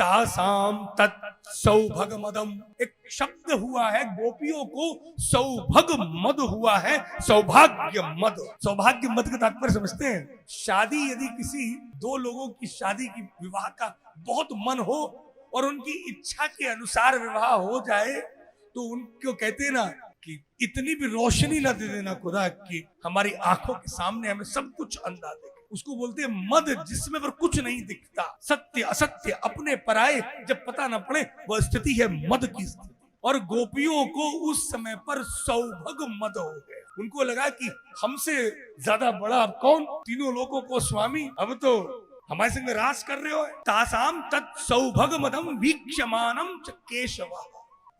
तासाम तत् सौभग मदम, एक शब्द हुआ है गोपियों को सौभग मद हुआ है, सौभाग्य मद। सौभाग्य मद का तात्पर्य समझते हैं? शादी, यदि किसी दो लोगों की शादी की विवाह का बहुत मन हो और उनकी इच्छा के अनुसार विवाह हो जाए तो उनको कहते हैं ना कि इतनी भी रोशनी न दे देना खुदा कि हमारी आंखों के सामने हमें सब कुछ अंधा दे, उसको बोलते हैं मद, जिसमें पर कुछ नहीं दिखता। सत्य असत्य अपने पराये जब पता न पड़े, वह स्थिति है मद की स्थिति। और गोपियों को उस समय पर सौभग मद हो गया। उनको लगा कि हमसे ज्यादा बड़ा अब कौन, तीनों लोगों को स्वामी, अब तो हमारे संग रास कर रहे हो। तासाम तत् सौभग मदम वीक्षमानम च केशवा।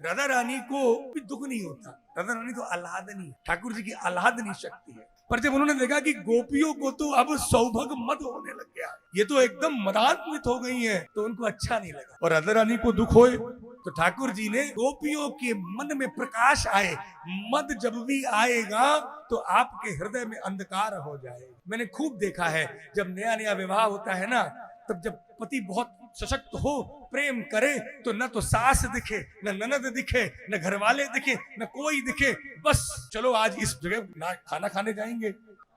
राधा रानी को भी दुख नहीं होता, राधा रानी तो आह्लादनी, ठाकुर जी की आह्लादनी शक्ति है। पर जब उन्होंने देखा कि गोपियों को तो अब सौभग मद होने लग गया, ये तो एकदम मदान्वित हो गई हैं, तो उनको अच्छा नहीं लगा। और राधा रानी को दुख होए तो ठाकुर जी ने गोपियों के मन में प्रकाश आए। मद जब भी आएगा तो आपके हृदय में अंधकार हो जाएगा। मैंने खूब देखा है, जब नया नया विवाह होता है ना, तब जब पति बहुत सशक्त हो, प्रेम करे, तो न तो सास दिखे, न ननद दिखे, न घर वाले दिखे, न कोई दिखे। बस चलो आज इस जगह ना खाना खाने जाएंगे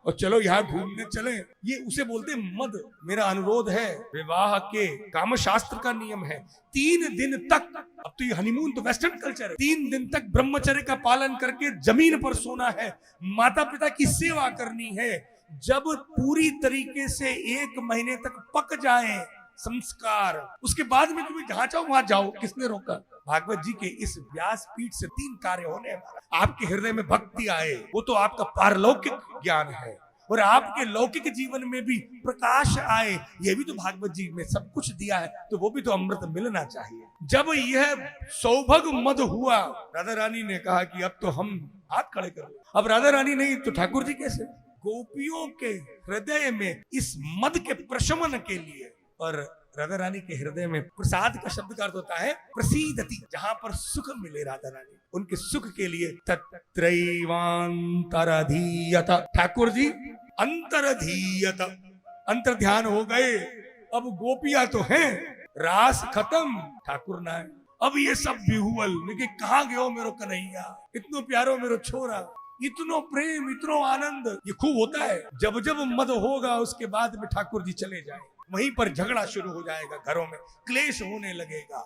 और चलो यहाँ घूमने चले, ये उसे बोलते मद। मेरा अनुरोध है, विवाह के काम शास्त्र का नियम है 3 दिन तक, अब तो ये हनीमून तो वेस्टर्न कल्चर है, 3 दिन तक ब्रह्मचर्य का पालन करके जमीन पर सोना है, माता पिता की सेवा करनी है। जब पूरी तरीके से 1 महीने तक पक जाए संस्कार, उसके बाद में तुम्हें जहां चाहो वहां जाओ, किसने रोका? भागवत जी के इस व्यास पीठ से 3 कार्य होने वाला। आपके हृदय में भक्ति आए, वो तो आपका पारलौकिक ज्ञान है, और आपके लौकिक जीवन में भी प्रकाश आए, ये भी तो भागवत जी में सब कुछ दिया है, तो वो भी तो अमृत मिलना चाहिए। जब यह सौभग मद हुआ, राधा रानी ने कहा कि अब तो हम हाथ खड़े कर लो। अब राधा रानी नहीं तो ठाकुर जी कैसे? गोपियों के हृदय में इस मद के प्रशमन के लिए, और राधा रानी के हृदय में प्रसाद का शब्द का अर्थ होता है प्रसीदति, जहां पर सुख मिले राधा रानी, उनके सुख के लिए तत्रैवांतरधीयत, ठाकुर जी अंतरधीयत, अंतर ध्यान हो गए। अब गोपियां तो हैं, रास खत्म, ठाकुर ना है। अब ये सब बिहुअल लेकिन कहाँ गयो मेरो कन्हैया, इतनो प्यारो मेरो छोरा, इतनो प्रेम, इतनो आनंद, ये खूब होता है। जब जब मद होगा उसके बाद में ठाकुर जी चले जाए, वहीं पर झगड़ा शुरू हो जाएगा, घरों में क्लेश होने लगेगा।